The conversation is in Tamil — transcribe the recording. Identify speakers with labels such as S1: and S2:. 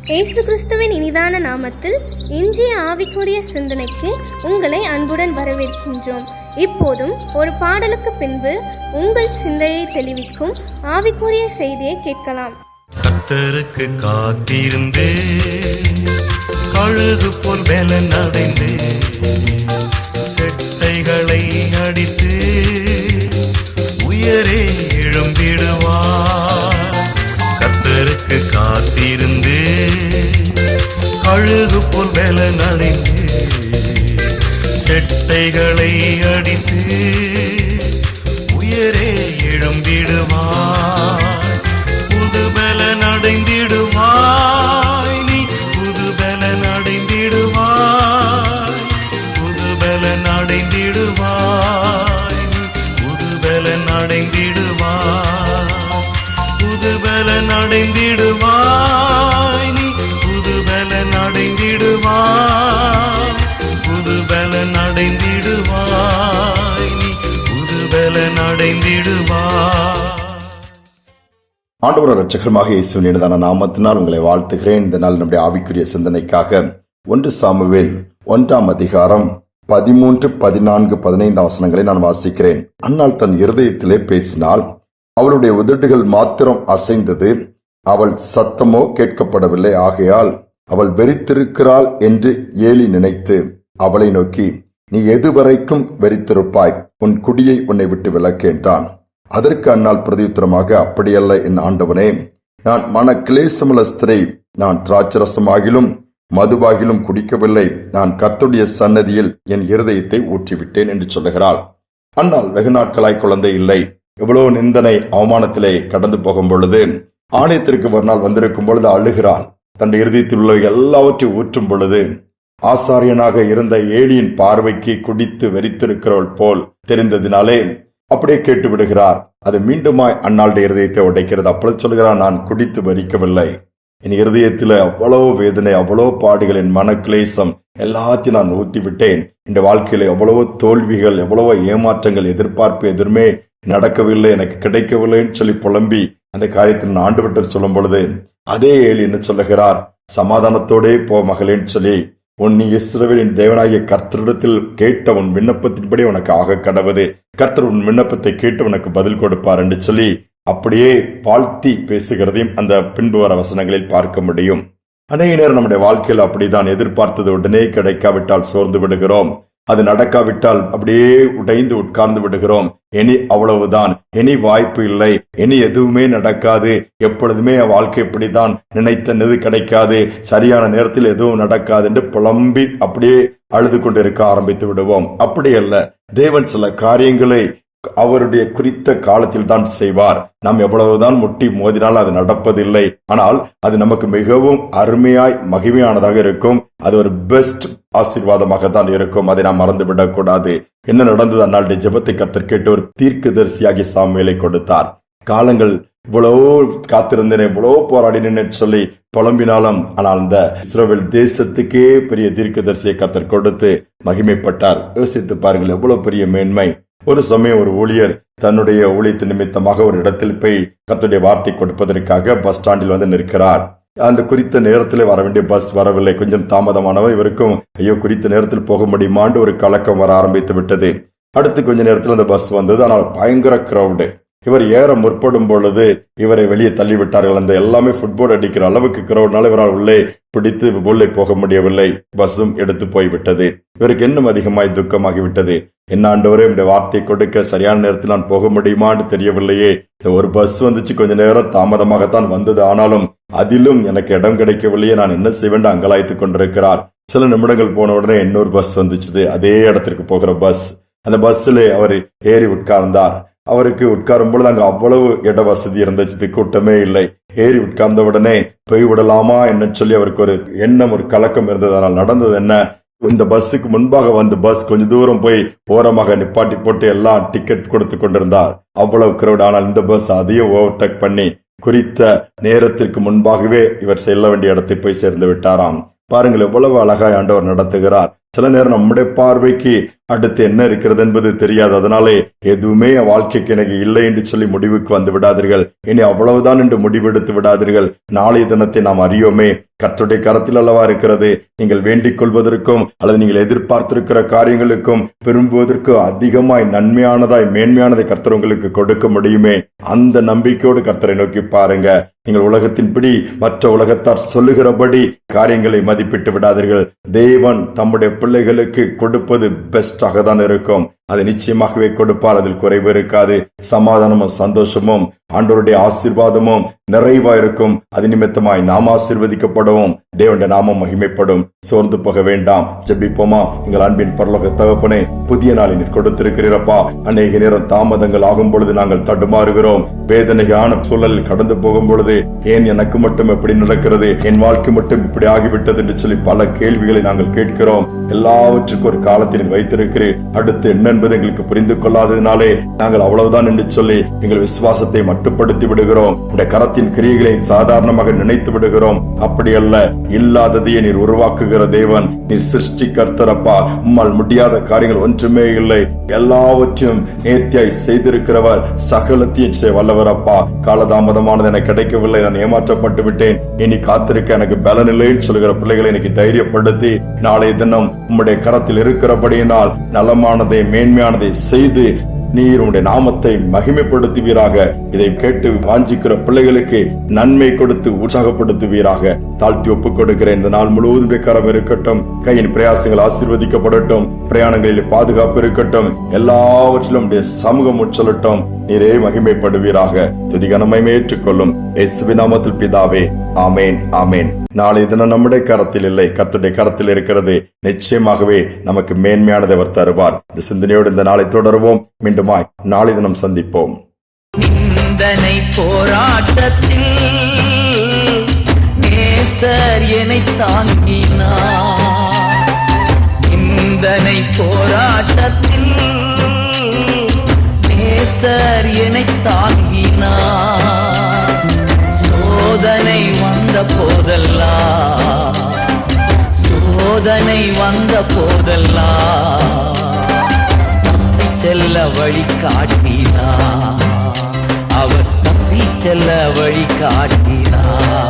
S1: இயேசு கிறிஸ்துவின் இனிதான நாமத்தில் இன்றைய ஆவிக்குரிய சிந்தனைக்கு உங்களை அன்புடன் வரவேற்கின்றோம். இப்போதும் ஒரு பாடலுக்கு பின்பு உங்கள் சிந்தையை தெளிவிக்கும் ஆவிக்குரிய செய்தியை கேட்கலாம்.
S2: கர்த்தருக்கு காத்திருந்து கழுகு போல் பலன் அடைந்து செட்டைகளை அடித்து உயரே எழும்பிடுவார். கர்த்தருக்கு காத்திருந்து கழுகு போல் பலன் அடைந்து செட்டைகளை அடித்து உயரே எழும்பிடுவார். புது பலன் அடைந்திடுவாய் நீ, புது பலன் அடைந்திடுவாய், புது பலன் அடைந்திடுவாய் நீ, புது பலன் அடைந்திடுவாய், புது பலன் அடைந்திடுவாய் நீ, புது பலன் அடைந்திடுவாய், புது பலன் அடைந்திடுவாய் நீ, புது பலன் அடைந்திடுவாய்.
S3: ஆண்டவர் இரட்சகருமாக இயேசுவின் இனிதான நாமத்தினால் உங்களை வாழ்த்துகிறேன். இந்த நாள் நம்முடைய ஆவிக்குரிய சிந்தனைக்காக 1 சாமுவேல் 1ஆம் அதிகாரம் 13, 14, 15 வசனங்களை நான் வாசிக்கிறேன். அன்னாள் தன் இருதயத்திலே பேசினாள், அவளுடைய உதடுகள் மாத்திரம் அசைந்தது, அவள் சத்தமோ கேட்கப்படவில்லை. ஆகையால் அவள் வெறித்திருக்கிறாள் என்று ஏலி நினைத்து அவளை நோக்கி, நீ எதுவரைக்கும் வெறித்திருப்பாய்? உன் குடியை உன்னை விட்டு விலக்கு என்றான். அதற்கு அன்னாள் பிரதியுத்தரமாக, அப்படியல்ல என் ஆண்டவனே, நான் மன கிளேசமுள்ள ஸ்திரீ, நான் திராட்சரசமாகிலும் மதுவாகிலும் குடிக்கவில்லை, நான் கர்த்தருடைய சன்னதியில் என் இருதயத்தை ஊற்றிவிட்டேன் என்று சொல்லுகிறாள். அன்னாள் வெகு நாட்களாய் குழந்தை இல்லை. எவ்வளவு நிந்தனை அவமானத்திலே கடந்து போகும் பொழுது, ஆலயத்திற்கு ஒரு நாள் வந்திருக்கும் பொழுது அழுகிறாள். தன் இருதயத்தில் உள்ள எல்லாவற்றையும் ஊற்றும் பொழுது ஆசாரியனாக இருந்த ஏலியின் பார்வைக்கு குடித்து வெறித்திருக்கிறவள் போல் தெரிந்ததினாலே அப்படியே கேட்டு விடுகிறார். அது மீண்டுமாய் அன்னாளுடைய இருதயத்தை உடைக்கிறது. அப்பொழுது சொல்கிறார், நான் குடித்து வரிக்கவில்லை, என் இருதயத்தில் அவ்வளவு வேதனை, அவ்வளவு பாடுகள், என் மன கிளேசம் எல்லாத்தையும் நான் ஊற்றி விட்டேன். இந்த வாழ்க்கையில எவ்வளவு தோல்விகள், எவ்வளவு ஏமாற்றங்கள், எதிர்பார்ப்பு எதுவுமே நடக்கவில்லை, எனக்கு கிடைக்கவில்லைன்னு சொல்லி புலம்பி அந்த காரியத்தில் நான் ஆண்டு விட்டு சொல்லும் பொழுது அதே ஏலி என்ன சொல்லுகிறார், சமாதானத்தோடே போ மகளேன்னு சொல்லி, நீ இஸ்ரவேலின் தேவனாகிய கர்த்தரிடத்தில் கேட்ட உன் விண்ணப்பத்தின்படி உனக்கு ஆக கடவது, கர்த்தர் உன் விண்ணப்பத்தை கேட்டு உனக்கு பதில் கொடுப்பார் என்று சொல்லி அப்படியே வாழ்த்தி பேசுகிறதையும் அந்த பின்பு வர வசனங்களில் பார்க்க முடியும். அநேக நேரம் நம்முடைய வாழ்க்கையில் அப்படிதான், எதிர்பார்த்தது உடனே கிடைக்காவிட்டால் சோர்ந்து விடுகிறோம், அது நடக்காவிட்டால் அப்படியே உடைந்து உட்கார்ந்து விடுகிறோம். இனி அவ்வளவுதான், இனி வாய்ப்பு இல்லை, இனி எதுவுமே நடக்காது, எப்பொழுதுமே வாழ்க்கை இப்படிதான், நினைத்தது கிடைக்காது, சரியான நேரத்தில் எதுவும் நடக்காது என்று புலம்பி அப்படியே அழுது கொண்டு இருக்க ஆரம்பித்து விடுவோம். அப்படி அல்ல, தேவன் சில காரியங்களை அவருடைய குறித்த காலத்தில் தான் செய்வார். நாம் எவ்வளவுதான் முட்டி மோதினால் அது நடப்பதில்லை, ஆனால் அது நமக்கு மிகவும் அருமையாய் மகிமையானதாக இருக்கும். அது ஒரு பெஸ்ட் ஆசீர்வாதமாக தான் இருக்கும். அதை நாம் மறந்துவிடக் கூடாது. என்ன நடந்தது? அந்நாளுடைய ஜெபத்தை கர்த்தர் கேட்டு ஒரு தீர்க்கதரிசியாகி சாமுவேலை கொடுத்தார். காலங்கள் இவ்வளவோ காத்திருந்தேன், இவ்வளவோ போராடினேன்னு சொல்லி புலம்பினாலும், ஆனால் இந்த இஸ்ரவேல் தேசத்துக்கே பெரிய தீர்க்கதரிசியை கர்த்தர் கொடுத்து மகிமைப்பட்டார். யோசித்து பாருங்கள், எவ்வளவு பெரிய மேன்மை. ஒரு சமயம் ஒரு ஊழியர் தன்னுடைய ஊழியத்து நிமித்தமாக ஒரு இடத்தில் போய் கர்த்தருடைய வார்த்தை கொடுப்பதற்காக பஸ் ஸ்டாண்டில் வந்து நிற்கிறார். அந்த குறித்த நேரத்தில் வர வேண்டிய பஸ் வரவில்லை, கொஞ்சம் தாமதமானவ. இவருக்கும் ஐயோ குறித்த நேரத்தில் போக முடியுமான்னு ஒரு கலக்கம் வர ஆரம்பித்து விட்டது. அடுத்து கொஞ்ச நேரத்தில் அந்த பஸ் வந்தது, ஆனால் பயங்கர கிரௌடு. இவர் ஏற முற்படும் பொழுது இவரை வெளியே தள்ளிவிட்டார்கள். அந்த எல்லாமே ஃபுட்போர்ட் அடிக்கிற அளவுக்கு கிரௌட்னால இவரால் உள்ளே பிடித்து உள்ளே போக முடியவில்லை. பஸ்ஸும் எடுத்து போய்விட்டது. இவருக்கு இன்னும் அதிகமாய் துக்கமாகிவிட்டது. என்ன ஆண்டவரே, இந்த வார்த்தை கொடுக்க சரியான நேரத்தில் நான் போக முடியுமான்னு தெரியவில்லையே. இந்த ஒரு பஸ் வந்துச்சு, கொஞ்ச நேரம் தாமதமாகத்தான் வந்தது, ஆனாலும் அதிலும் எனக்கு இடம் கிடைக்கவில்லையே, நான் என்ன செய்வேன் அங்கலாய்த்து கொண்டிருக்கிறார். சில நிமிடங்கள் போன உடனே இன்னொரு பஸ் வந்துச்சு, அதே இடத்திற்கு போகிற பஸ். அந்த பஸ்ல அவர் ஏறி உட்கார்ந்தார். அவருக்கு உட்காரும் பொழுது அங்க அவ்வளவு இட வசதி இருந்துச்சு, கூட்டமே இல்லை. ஏறி உட்கார்ந்த உடனே போய் விடலாமா என்ன சொல்லி அவருக்கு ஒரு எண்ணம், ஒரு கலக்கம் இருந்தது. ஆனால் நடந்தது என்ன? இந்த பஸ்ஸுக்கு முன்பாக வந்து பஸ் கொஞ்ச தூரம் போய் ஓரமாக நிப்பாட்டி போட்டு எல்லாம் டிக்கெட் கொடுத்து கொண்டிருந்தார். அவ்வளவு கிரௌட். ஆனால் இந்த பஸ் அதையும் ஓவர்டேக் பண்ணி குறித்த நேரத்திற்கு முன்பாகவே இவர் செல்ல வேண்டிய இடத்தை போய் சேர்ந்து விட்டாராம். பாருங்கள், எவ்வளவு அழகாய் ஆண்டவர் நடத்துகிறார். சில நேரம் நம்முடைய பார்வைக்கு அடுத்து என்ன இருக்கிறது என்பது தெரியாது. அதனாலே எதுவுமே என் வாழ்க்கைக்கு எனக்கு இல்லை என்று சொல்லி முடிவுக்கு வந்து விடாதீர்கள். இனி அவ்வளவுதான் என்று முடிவெடுத்து விடாதீர்கள். நாளைய தினத்தை நாம் அறியோமே, கர்த்தருடைய கரத்தில் அல்லவா இருக்கிறது. நீங்கள் வேண்டிக் கொள்வதற்கும் அல்லது நீங்கள் எதிர்பார்த்திருக்கிற காரியங்களுக்கும் விரும்புவதற்கும் அதிகமாய் நன்மையானதாய் மேன்மையானதை கர்த்தர் உங்களுக்கு கொடுக்க முடியுமே. அந்த நம்பிக்கையோடு கர்த்தரை நோக்கி பாருங்க. நீங்கள் உலகத்தின்படி மற்ற உலகத்தார் சொல்லுகிறபடி காரியங்களை மதிப்பிட்டு விடாதீர்கள். தேவன் தம்முடைய பிள்ளைகளுக்கு கொடுப்பது பெஸ்டாக தான் இருக்கும். அதை நிச்சயமாகவே கொடுப்பார். அதில் குறைவு இருக்காது. சமாதானமும் சந்தோஷமும் ஆண்டவருடைய ஆசீர்வாதமும் நிறைவா இருக்கும். அது நிமித்தமாய் நாம் ஆசீர்வதிக்கப்படவும் தேவனுடைய நாமம் மகிமைப்படும். சோர்ந்து போக வேண்டாம். ஜெபிப்போமா. எங்கள் அன்பின் பரலோக தகப்பனே, புதிய நாளில் கொடுத்திருக்கிறீரப்பா. அநேக நேரம் தாமதங்கள் ஆகும் பொழுது நாங்கள் தடுமாறுகிறோம். வேதனையான சூழலில் கடந்து போகும் பொழுது ஏன் எனக்கு மட்டும் எப்படி நடக்கிறது, என் வாழ்க்கை மட்டும் இப்படி ஆகிவிட்டது என்று சொல்லி பல கேள்விகளை நாங்கள் கேட்கிறோம். எல்லாவற்றுக்கும் ஒரு காலத்தில் வைத்திருக்கிறேன். அடுத்து என்ன என்பது எங்களுக்கு புரிந்து கொள்ளாததினாலே நாங்கள் அவ்வளவுதான் என்று சொல்லி எங்கள் விசுவாசத்தை மட்டுப்படுத்தி விடுகிறோம். உடைய கரத்தின் கிரியைகளை சாதாரணமாக நினைத்து விடுகிறோம். அப்படி அல்ல. இல்லாததையே நீர் உருவாக்குகிற தேவன், நீர் சிருஷ்டி கர்த்தரப்பா. உம்மால் முடியாத காரியங்கள் ஒன்றுமே இல்லை. எல்லாவற்றையும் நேர்த்தியாய் செய்திருக்கிறவர், சகலத்தையும் செய்ய வல்லவரப்பா. காலதாமதமானது எனக்கு கிடைக்கவில்லை, நான் ஏமாற்றப்பட்டு விட்டேன், இனி காத்திருக்க எனக்கு பலன் இல்லைன்னு சொல்கிற பிள்ளைகளை எனக்கு தைரியப்படுத்தி நாளைய தினம் உம்முடைய கரத்தில் இருக்கிறபடியினால் நலமானதை மேன்மையானதை செய்து நீர் உடைய நாமத்தை மகிமைப்படுத்துவீராக. இதை கேட்டு வாஞ்சிக்கிற பிள்ளைகளுக்கு நன்மை கொடுத்து உற்சாகப்படுத்துவீராக. தாழ்த்தி ஒப்புக் கொடுக்கிறேன். இந்த நாள் முழுவதும் கரம் இருக்கட்டும். கையின் பிரயாசங்கள் ஆசீர்வதிக்கப்படட்டும். பிரயாணங்களில் பாதுகாப்பு இருக்கட்டும். எல்லாவற்றிலும் சமூகம் உச்சலட்டும். நீரே மகிமைப்படுவீராக. துதிகனமை ஏற்றுக்கொள்ளும் இயேசுவின் நாமத்தில் பிதாவே, ஆமேன், ஆமேன். நாளைய தினம் நம்முடைய கரத்தில் இல்லை, கர்த்தருடைய கரத்தில் இருக்கிறது. நிச்சயமாகவே நமக்கு மேன்மையானதை அவர் தருவார். இந்த சிந்தனையோடு இந்த நாளை தொடருவோம். மீண்டுமாய் நாளை தினம் சந்திப்போம்.
S4: நிந்தனை போராட்டத்தில் நேசர் என்னை தாங்கினார். நிந்தனை போராட்டத்தில் நேசர் என்னை தாங்கினார். சோதனை வந்த போதெல்லாம், சோதனை வந்த போதெல்லாம் செல்ல வழி காட்டினார். அவர் தப்பி செல்ல வழி காட்டினார்.